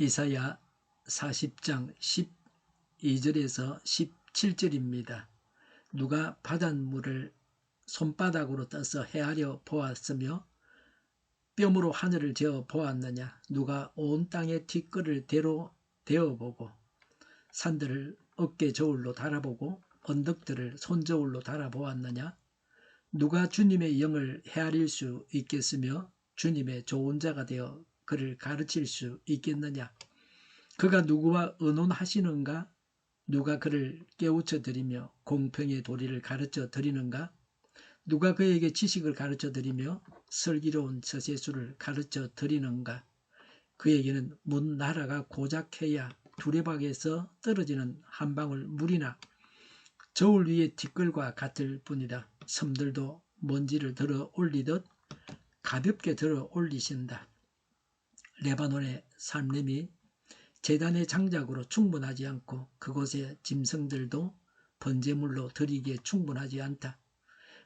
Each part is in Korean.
이사야 40장 12절에서 17절입니다. 누가 바닷물을 손바닥으로 떠서 헤아려 보았으며 뼘으로 하늘을 재어 보았느냐. 누가 온 땅의 티끌을 대로 대어보고 산들을 어깨 저울로 달아보고 언덕들을 손저울로 달아보았느냐. 누가 주님의 영을 헤아릴 수 있겠으며 주님의 좋은 자가 되어 그를 가르칠 수 있겠느냐. 그가 누구와 의논하시는가. 누가 그를 깨우쳐 드리며 공평의 도리를 가르쳐 드리는가. 누가 그에게 지식을 가르쳐 드리며 슬기로운 처세술을 가르쳐 드리는가. 그에게는 문 나라가 고작해야 두레박에서 떨어지는 한 방울 물이나 저울 위의 티끌과 같을 뿐이다. 섬들도 먼지를 들어 올리듯 가볍게 들어 올리신다. 레바논의 산림이 제단의 장작으로 충분하지 않고 그곳의 짐승들도 번제물로 드리기에 충분하지 않다.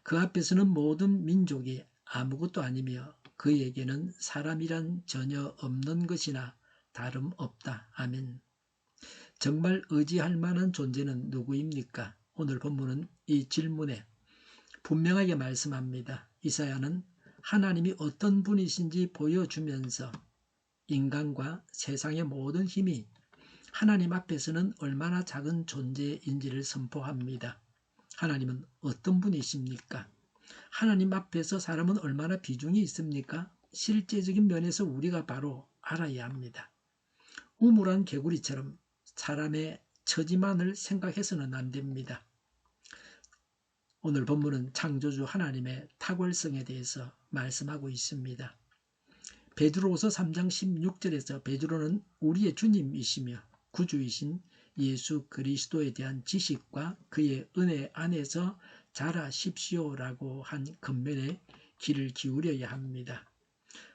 그 앞에서는 모든 민족이 아무것도 아니며 그에게는 사람이란 전혀 없는 것이나 다름없다. 아멘. 정말 의지할 만한 존재는 누구입니까? 오늘 본문은 이 질문에 분명하게 말씀합니다. 이사야는 하나님이 어떤 분이신지 보여주면서 인간과 세상의 모든 힘이 하나님 앞에서는 얼마나 작은 존재인지를 선포합니다. 하나님은 어떤 분이십니까? 하나님 앞에서 사람은 얼마나 비중이 있습니까? 실제적인 면에서 우리가 바로 알아야 합니다. 우물한 개구리처럼 사람의 처지만을 생각해서는 안 됩니다. 오늘 본문은 창조주 하나님의 탁월성에 대해서 말씀하고 있습니다. 베드로후서 3장 16절에서 베드로는 우리의 주님이시며 구주이신 예수 그리스도에 대한 지식과 그의 은혜 안에서 자라십시오라고 한 근면에 귀를 기울여야 합니다.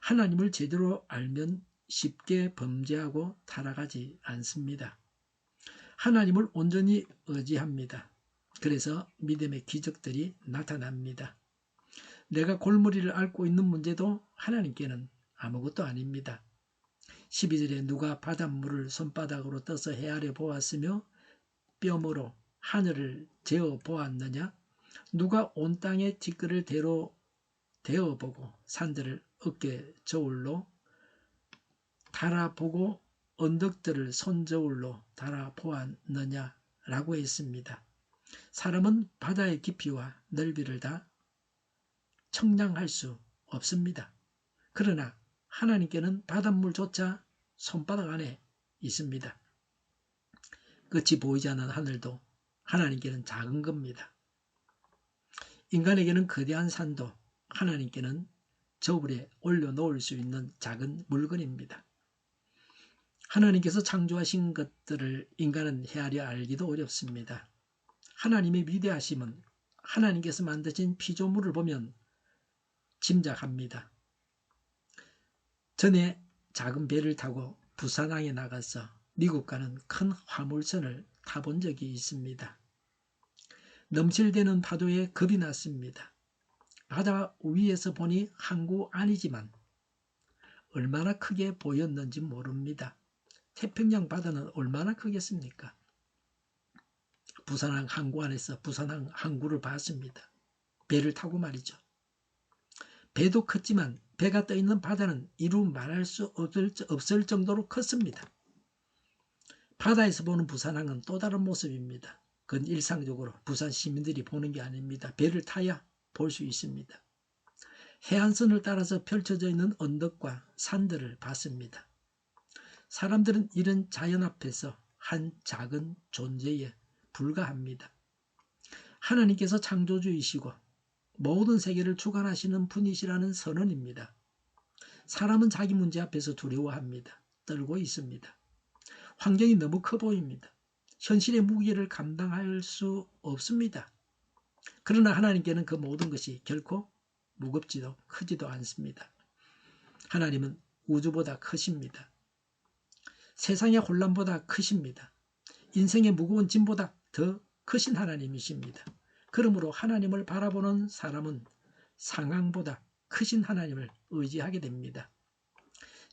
하나님을 제대로 알면 쉽게 범죄하고 타락하지 않습니다. 하나님을 온전히 의지합니다. 그래서 믿음의 기적들이 나타납니다. 내가 골머리를 앓고 있는 문제도 하나님께는 아무것도 아닙니다. 12절에 누가 바닷물을 손바닥으로 떠서 헤아려 보았으며 뼘으로 하늘을 재어 보았느냐. 누가 온 땅의 티끌을 대로 대어보고 산들을 어깨 저울로 달아보고 언덕들을 손저울로 달아보았느냐라고 했습니다. 사람은 바다의 깊이와 넓이를 다 청량할 수 없습니다. 그러나 하나님께는 바닷물조차 손바닥 안에 있습니다. 끝이 보이지 않는 하늘도 하나님께는 작은 겁니다. 인간에게는 거대한 산도 하나님께는 저울에 올려놓을 수 있는 작은 물건입니다. 하나님께서 창조하신 것들을 인간은 헤아려 알기도 어렵습니다. 하나님의 위대하심은 하나님께서 만드신 피조물을 보면 짐작합니다. 전에 작은 배를 타고 부산항에 나가서 미국 가는 큰 화물선을 타본 적이 있습니다. 넘실대는 파도에 겁이 났습니다. 바다 위에서 보니 항구 아니지만 얼마나 크게 보였는지 모릅니다. 태평양 바다는 얼마나 크겠습니까? 부산항 항구 안에서 부산항 항구를 봤습니다. 배를 타고 말이죠. 배도 컸지만 배가 떠있는 바다는 이루 말할 수 없을 정도로 컸습니다. 바다에서 보는 부산항은 또 다른 모습입니다. 그건 일상적으로 부산 시민들이 보는 게 아닙니다. 배를 타야 볼 수 있습니다. 해안선을 따라서 펼쳐져 있는 언덕과 산들을 봤습니다. 사람들은 이런 자연 앞에서 한 작은 존재에 불과합니다. 하나님께서 창조주이시고 모든 세계를 주관하시는 분이시라는 선언입니다. 사람은 자기 문제 앞에서 두려워합니다. 떨고 있습니다. 환경이 너무 커 보입니다. 현실의 무게를 감당할 수 없습니다. 그러나 하나님께는 그 모든 것이 결코 무겁지도 크지도 않습니다. 하나님은 우주보다 크십니다. 세상의 혼란보다 크십니다. 인생의 무거운 짐보다 더 크신 하나님이십니다. 그러므로 하나님을 바라보는 사람은 상황보다 크신 하나님을 의지하게 됩니다.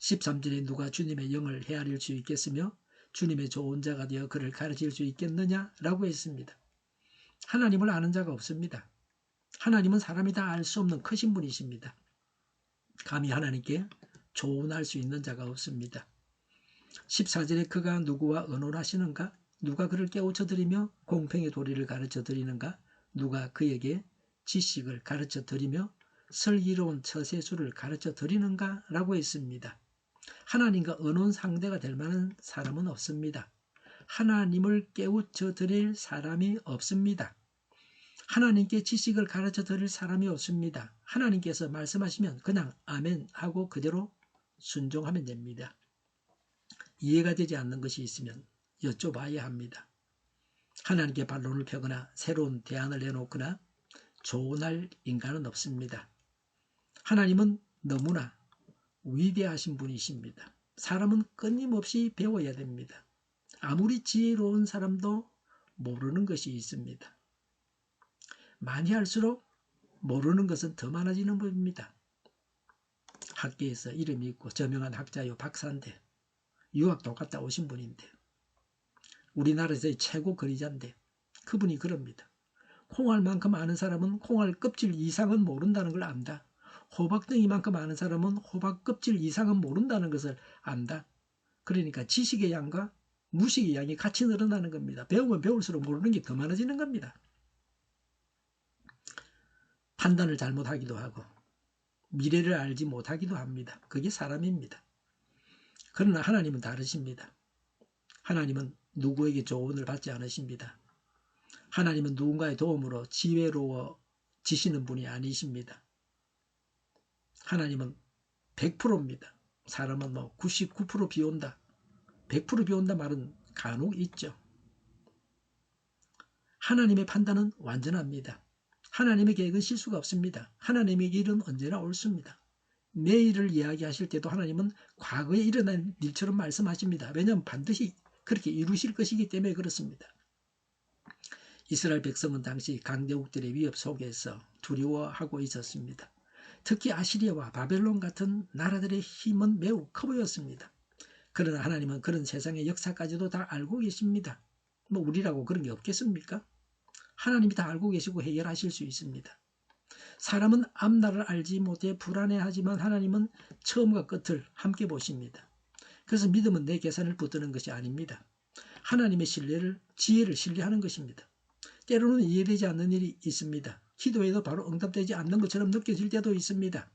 13절에 누가 주님의 영을 헤아릴 수 있겠으며 주님의 좋은 자가 되어 그를 가르칠 수 있겠느냐라고 했습니다. 하나님을 아는 자가 없습니다. 하나님은 사람이 다 알 수 없는 크신 분이십니다. 감히 하나님께 조언할 수 있는 자가 없습니다. 14절에 그가 누구와 의논하시는가? 누가 그를 깨우쳐 드리며 공평의 도리를 가르쳐 드리는가? 누가 그에게 지식을 가르쳐 드리며 슬기로운 처세술을 가르쳐 드리는가? 라고 했습니다. 하나님과 의논 상대가 될 만한 사람은 없습니다. 하나님을 깨우쳐 드릴 사람이 없습니다. 하나님께 지식을 가르쳐 드릴 사람이 없습니다. 하나님께서 말씀하시면 그냥 아멘 하고 그대로 순종하면 됩니다. 이해가 되지 않는 것이 있으면 여쭤봐야 합니다. 하나님께 반론을 펴거나 새로운 대안을 내놓거나 조언할 인간은 없습니다. 하나님은 너무나 위대하신 분이십니다. 사람은 끊임없이 배워야 됩니다. 아무리 지혜로운 사람도 모르는 것이 있습니다. 많이 할수록 모르는 것은 더 많아지는 법입니다. 학계에서 이름이 있고 저명한 학자요 박사인데 유학도 갔다 오신 분인데 우리나라에서의 최고 거리자인데 그분이 그럽니다. 콩알만큼 아는 사람은 콩알 껍질 이상은 모른다는 걸 안다. 호박덩이만큼 아는 사람은 호박 껍질 이상은 모른다는 것을 안다. 그러니까 지식의 양과 무식의 양이 같이 늘어나는 겁니다. 배우면 배울수록 모르는 게 더 많아지는 겁니다. 판단을 잘못하기도 하고 미래를 알지 못하기도 합니다. 그게 사람입니다. 그러나 하나님은 다르십니다. 하나님은 누구에게 조언을 받지 않으십니다. 하나님은 누군가의 도움으로 지혜로워지시는 분이 아니십니다. 하나님은 100%입니다. 사람은 99% 비온다. 100% 비온다 말은 간혹 있죠. 하나님의 판단은 완전합니다. 하나님의 계획은 실수가 없습니다. 하나님의 일은 언제나 옳습니다. 내일을 이야기하실 때도 하나님은 과거에 일어난 일처럼 말씀하십니다. 왜냐하면 반드시 그렇게 이루실 것이기 때문에 그렇습니다. 이스라엘 백성은 당시 강대국들의 위협 속에서 두려워하고 있었습니다. 특히 아시리아와 바벨론 같은 나라들의 힘은 매우 커 보였습니다. 그러나 하나님은 그런 세상의 역사까지도 다 알고 계십니다. 우리라고 그런 게 없겠습니까? 하나님이 다 알고 계시고 해결하실 수 있습니다. 사람은 앞날을 알지 못해 불안해하지만 하나님은 처음과 끝을 함께 보십니다. 그래서 믿음은 내 계산을 붙드는 것이 아닙니다. 하나님의 지혜를 신뢰하는 것입니다. 때로는 이해되지 않는 일이 있습니다. 기도해도 바로 응답되지 않는 것처럼 느껴질 때도 있습니다.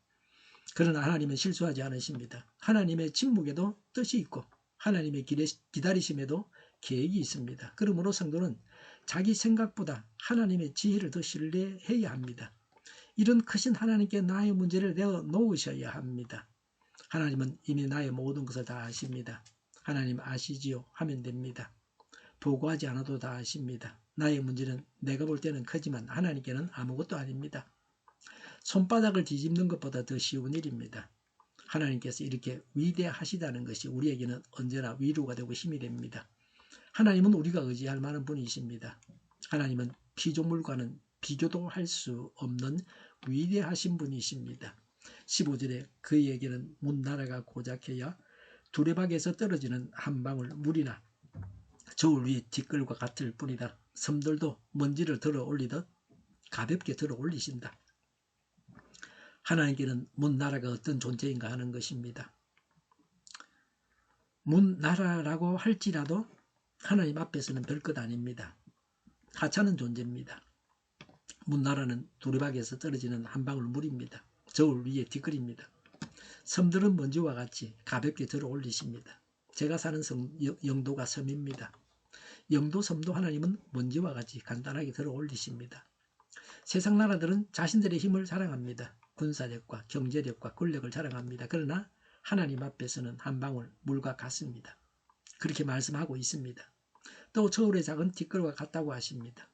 그러나 하나님은 실수하지 않으십니다. 하나님의 침묵에도 뜻이 있고 하나님의 기다리심에도 계획이 있습니다. 그러므로 성도는 자기 생각보다 하나님의 지혜를 더 신뢰해야 합니다. 이런 크신 하나님께 나의 문제를 내어놓으셔야 합니다. 하나님은 이미 나의 모든 것을 다 아십니다. 하나님 아시지요? 하면 됩니다. 보고하지 않아도 다 아십니다. 나의 문제는 내가 볼 때는 크지만 하나님께는 아무것도 아닙니다. 손바닥을 뒤집는 것보다 더 쉬운 일입니다. 하나님께서 이렇게 위대하시다는 것이 우리에게는 언제나 위로가 되고 힘이 됩니다. 하나님은 우리가 의지할 만한 분이십니다. 하나님은 피조물과는 비교도 할 수 없는 위대하신 분이십니다. 15절에 그에게는 문나라가 고작해야 두레박에서 떨어지는 한 방울 물이나 저울 위에 티끌과 같을 뿐이다. 섬들도 먼지를 들어 올리듯 가볍게 들어 올리신다. 하나님께는 문나라가 어떤 존재인가 하는 것입니다. 문나라라고 할지라도 하나님 앞에서는 별것 아닙니다. 하찮은 존재입니다. 문나라는 두레박에서 떨어지는 한 방울 물입니다. 저울 위에 티끌입니다. 섬들은 먼지와 같이 가볍게 들어 올리십니다. 제가 사는 영도가 섬입니다. 영도 섬도 하나님은 먼지와 같이 간단하게 들어 올리십니다. 세상 나라들은 자신들의 힘을 자랑합니다. 군사력과 경제력과 권력을 자랑합니다. 그러나 하나님 앞에서는 한 방울 물과 같습니다. 그렇게 말씀하고 있습니다. 또 저울의 작은 티끌과 같다고 하십니다.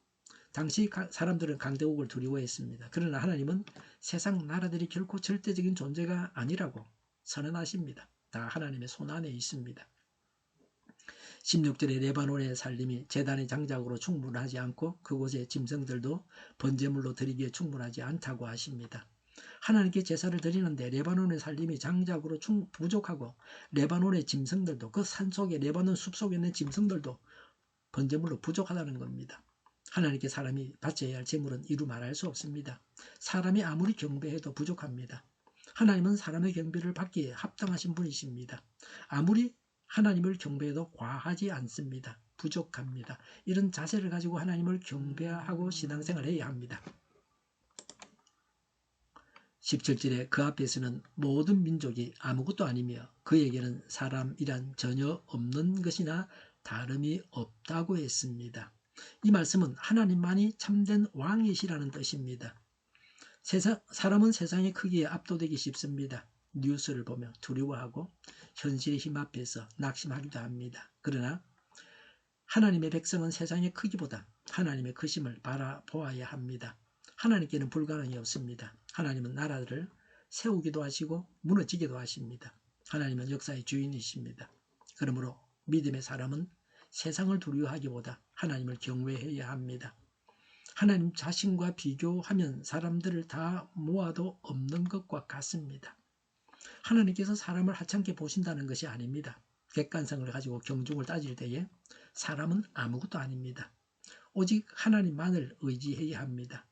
당시 사람들은 강대국을 두려워했습니다. 그러나 하나님은 세상 나라들이 결코 절대적인 존재가 아니라고 선언하십니다. 다 하나님의 손 안에 있습니다. 16절에 레바논의 살림이 제단의 장작으로 충분하지 않고 그곳의 짐승들도 번제물로 드리기에 충분하지 않다고 하십니다. 하나님께 제사를 드리는데 레바논의 살림이 장작으로 부족하고 레바논의 짐승들도 그 산속에 레바논 숲속에 있는 짐승들도 번제물로 부족하다는 겁니다. 하나님께 사람이 바쳐야 할 제물은 이루 말할 수 없습니다. 사람이 아무리 경배해도 부족합니다. 하나님은 사람의 경배를 받기에 합당하신 분이십니다. 아무리 하나님을 경배해도 과하지 않습니다. 부족합니다. 이런 자세를 가지고 하나님을 경배하고 신앙생활을 해야 합니다. 17절에 그 앞에서는 모든 민족이 아무것도 아니며 그에게는 사람이란 전혀 없는 것이나 다름이 없다고 했습니다. 이 말씀은 하나님만이 참된 왕이시라는 뜻입니다. 사람은 세상의 크기에 압도되기 쉽습니다. 뉴스를 보며 두려워하고 현실의 힘 앞에서 낙심하기도 합니다. 그러나 하나님의 백성은 세상의 크기보다 하나님의 크심을 바라보아야 합니다. 하나님께는 불가능이 없습니다. 하나님은 나라들을 세우기도 하시고 무너지기도 하십니다. 하나님은 역사의 주인이십니다. 그러므로 믿음의 사람은 세상을 두려워하기보다 하나님을 경외해야 합니다. 하나님 자신과 비교하면 사람들을 다 모아도 없는 것과 같습니다. 하나님께서 사람을 하찮게 보신다는 것이 아닙니다. 객관성을 가지고 경중을 따질 때에 사람은 아무것도 아닙니다. 오직 하나님만을 의지해야 합니다.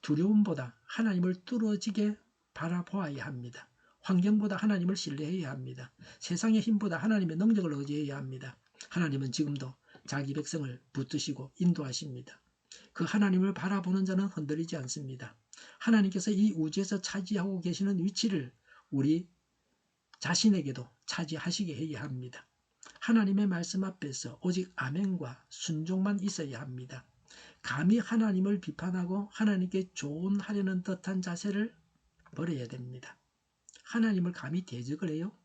두려움보다 하나님을 뚫어지게 바라보아야 합니다. 환경보다 하나님을 신뢰해야 합니다. 세상의 힘보다 하나님의 능력을 의지해야 합니다. 하나님은 지금도 자기 백성을 붙드시고 인도하십니다. 그 하나님을 바라보는 자는 흔들리지 않습니다. 하나님께서 이 우주에서 차지하고 계시는 위치를 우리 자신에게도 차지하시게 해야 합니다. 하나님의 말씀 앞에서 오직 아멘과 순종만 있어야 합니다. 감히 하나님을 비판하고 하나님께 조언하려는 듯한 자세를 버려야 됩니다. 하나님을 감히 대적을 해요?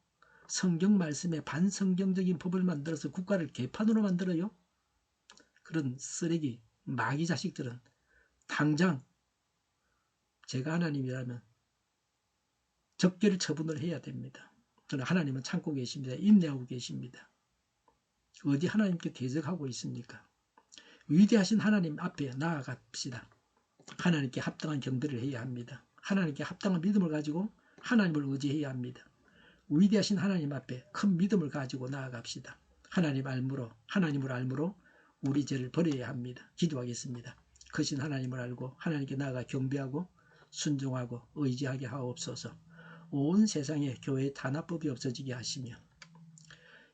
성경 말씀에 반성경적인 법을 만들어서 국가를 개판으로 만들어요? 그런 쓰레기, 마귀 자식들은 당장 제가 하나님이라면 적결 처분을 해야 됩니다. 그러나 하나님은 참고 계십니다. 인내하고 계십니다. 어디 하나님께 대적하고 있습니까? 위대하신 하나님 앞에 나아갑시다. 하나님께 합당한 경배를 해야 합니다. 하나님께 합당한 믿음을 가지고 하나님을 의지해야 합니다. 위대하신 하나님 앞에 큰 믿음을 가지고 나아갑시다. 하나님을 알므로 우리 죄를 버려야 합니다. 기도하겠습니다. 크신 하나님을 알고 하나님께 나아가 경배하고 순종하고 의지하게 하옵소서. 온 세상에 교회 탄압법이 없어지게 하시며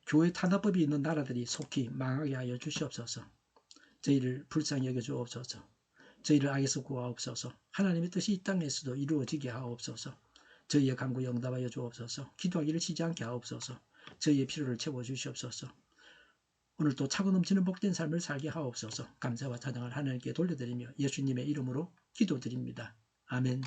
교회 탄압법이 있는 나라들이 속히 망하게 하여 주시옵소서. 저희를 불쌍히 여겨 주옵소서. 저희를 악에서 구하옵소서. 하나님의 뜻이 이 땅에서도 이루어지게 하옵소서. 저희의 간구 응답하여 주옵소서. 기도하기를 쉬지 않게 하옵소서. 저희의 필요를 채워주시옵소서. 오늘 또 차고 넘치는 복된 삶을 살게 하옵소서. 감사와 찬양을 하나님께 돌려드리며 예수님의 이름으로 기도드립니다. 아멘.